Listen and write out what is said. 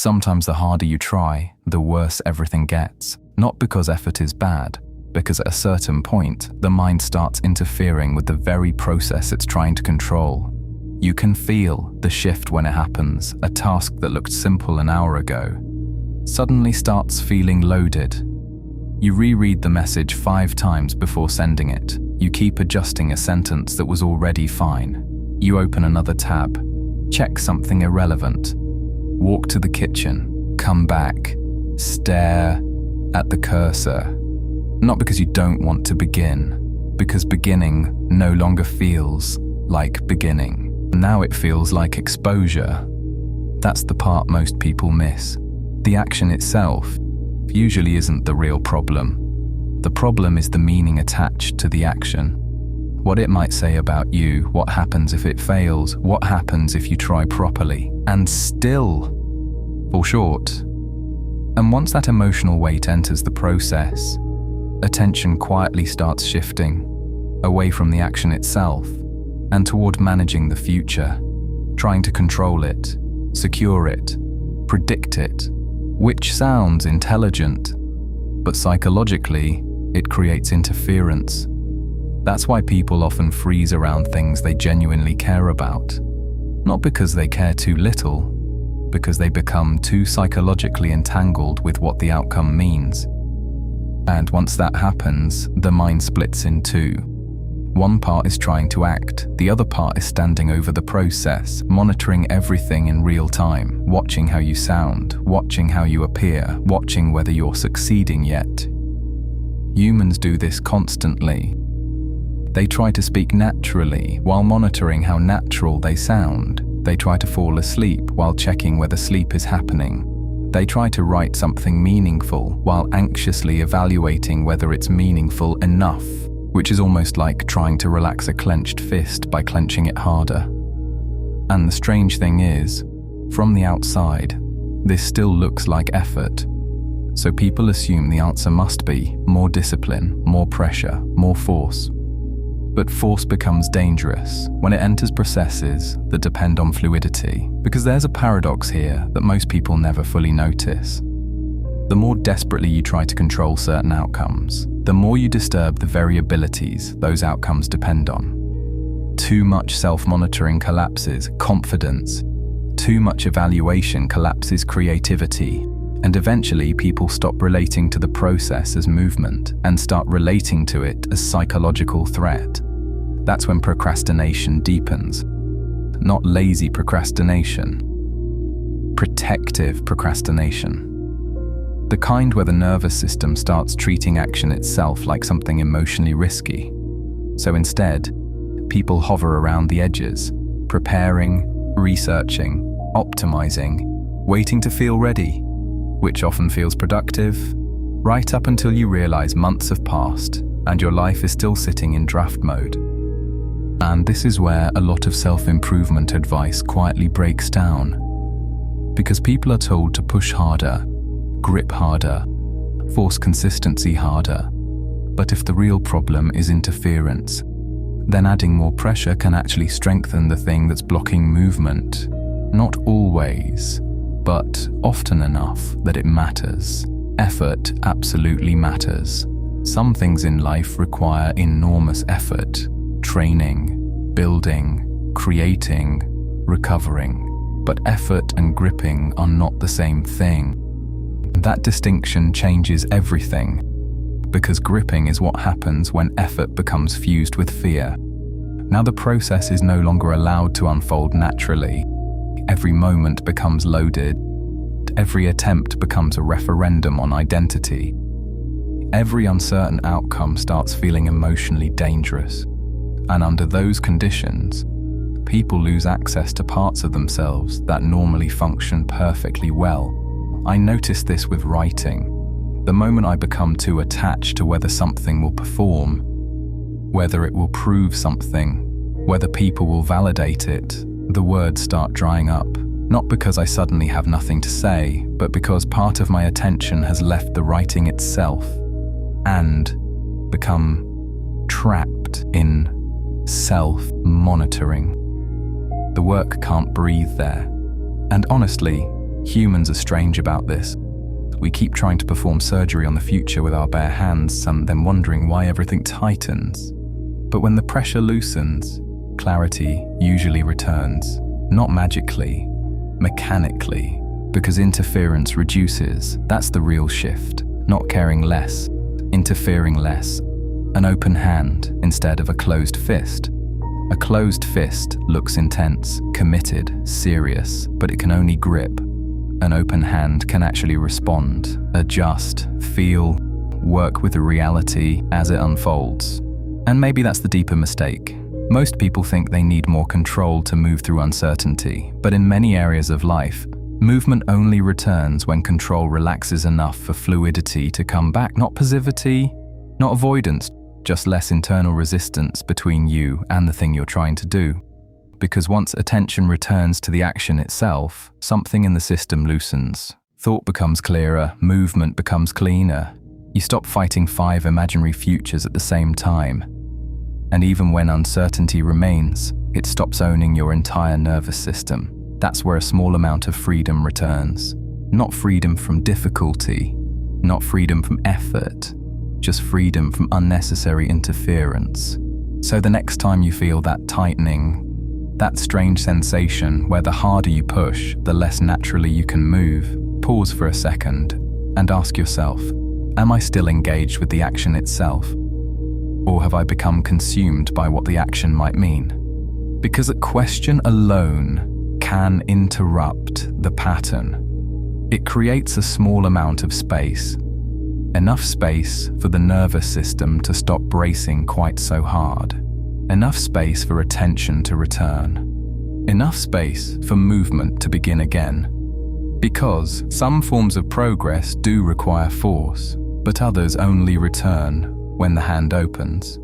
Sometimes the harder you try, the worse everything gets. Not because effort is bad, because at a certain point, the mind starts interfering with the very process it's trying to control. You can feel the shift when it happens. A task that looked simple an hour ago suddenly starts feeling loaded. You reread the message 5 times before sending it. You keep adjusting a sentence that was already fine. You open another tab, check something irrelevant, walk to the kitchen, come back, stare at the cursor. Not because you don't want to begin, because beginning no longer feels like beginning. Now it feels like exposure. That's the part most people miss. The action itself usually isn't the real problem. The problem is the meaning attached to the action. What it might say about you, what happens if it fails, what happens if you try properly and still fall short. And once that emotional weight enters the process, attention quietly starts shifting away from the action itself and toward managing the future, trying to control it, secure it, predict it, which sounds intelligent, but psychologically, it creates interference. That's why people often freeze around things they genuinely care about. Not because they care too little, because they become too psychologically entangled with what the outcome means. And once that happens, the mind splits in two. One part is trying to act, the other part is standing over the process, monitoring everything in real time, watching how you sound, watching how you appear, watching whether you're succeeding yet. Humans do this constantly. They try to speak naturally while monitoring how natural they sound. They try to fall asleep while checking whether sleep is happening. They try to write something meaningful while anxiously evaluating whether it's meaningful enough, which is almost like trying to relax a clenched fist by clenching it harder. And the strange thing is, from the outside, this still looks like effort. So people assume the answer must be more discipline, more pressure, more force. But force becomes dangerous when it enters processes that depend on fluidity, because there's a paradox here that most people never fully notice. The more desperately you try to control certain outcomes, the more you disturb the variabilities those outcomes depend on. Too much self-monitoring collapses confidence. Too much evaluation collapses creativity. And eventually people stop relating to the process as movement and start relating to it as psychological threat. That's when procrastination deepens. Not lazy procrastination, protective procrastination. The kind where the nervous system starts treating action itself like something emotionally risky. So instead, people hover around the edges, preparing, researching, optimizing, waiting to feel ready, which often feels productive, right up until you realize months have passed and your life is still sitting in draft mode. And this is where a lot of self-improvement advice quietly breaks down. Because people are told to push harder, grip harder, force consistency harder. But if the real problem is interference, then adding more pressure can actually strengthen the thing that's blocking movement. Not always, but often enough that it matters. Effort absolutely matters. Some things in life require enormous effort. Training, building, creating, recovering. But effort and gripping are not the same thing. That distinction changes everything, because gripping is what happens when effort becomes fused with fear. Now the process is no longer allowed to unfold naturally. Every moment becomes loaded. Every attempt becomes a referendum on identity. Every uncertain outcome starts feeling emotionally dangerous. And under those conditions, people lose access to parts of themselves that normally function perfectly well. I notice this with writing. The moment I become too attached to whether something will perform, whether it will prove something, whether people will validate it, the words start drying up. Not because I suddenly have nothing to say, but because part of my attention has left the writing itself and become trapped in self-monitoring. The work can't breathe there. And honestly, Humans are strange about this. We keep trying to perform surgery on the future with our bare hands, then wondering why everything tightens. But when the pressure loosens, clarity usually returns, not magically, mechanically, because interference reduces. That's the real shift. Not caring less, interfering less. An open hand instead of a closed fist. A closed fist looks intense, committed, serious, but it can only grip. An open hand can actually respond, adjust, feel, work with the reality as it unfolds. And maybe that's the deeper mistake. Most people think they need more control to move through uncertainty, but in many areas of life, movement only returns when control relaxes enough for fluidity to come back. Not passivity, not avoidance, just less internal resistance between you and the thing you're trying to do. Because once attention returns to the action itself, something in the system loosens. Thought becomes clearer, movement becomes cleaner. You stop fighting 5 imaginary futures at the same time. And even when uncertainty remains, it stops owning your entire nervous system. That's where a small amount of freedom returns. Not freedom from difficulty, not freedom from effort, just freedom from unnecessary interference. So the next time you feel that tightening, that strange sensation where the harder you push, the less naturally you can move, pause for a second and ask yourself, am I still engaged with the action itself? Or have I become consumed by what the action might mean? Because a question alone can interrupt the pattern. It creates a small amount of space. Enough space for the nervous system to stop bracing quite so hard. Enough space for attention to return. Enough space for movement to begin again. Because some forms of progress do require force, but others only return when the hand opens.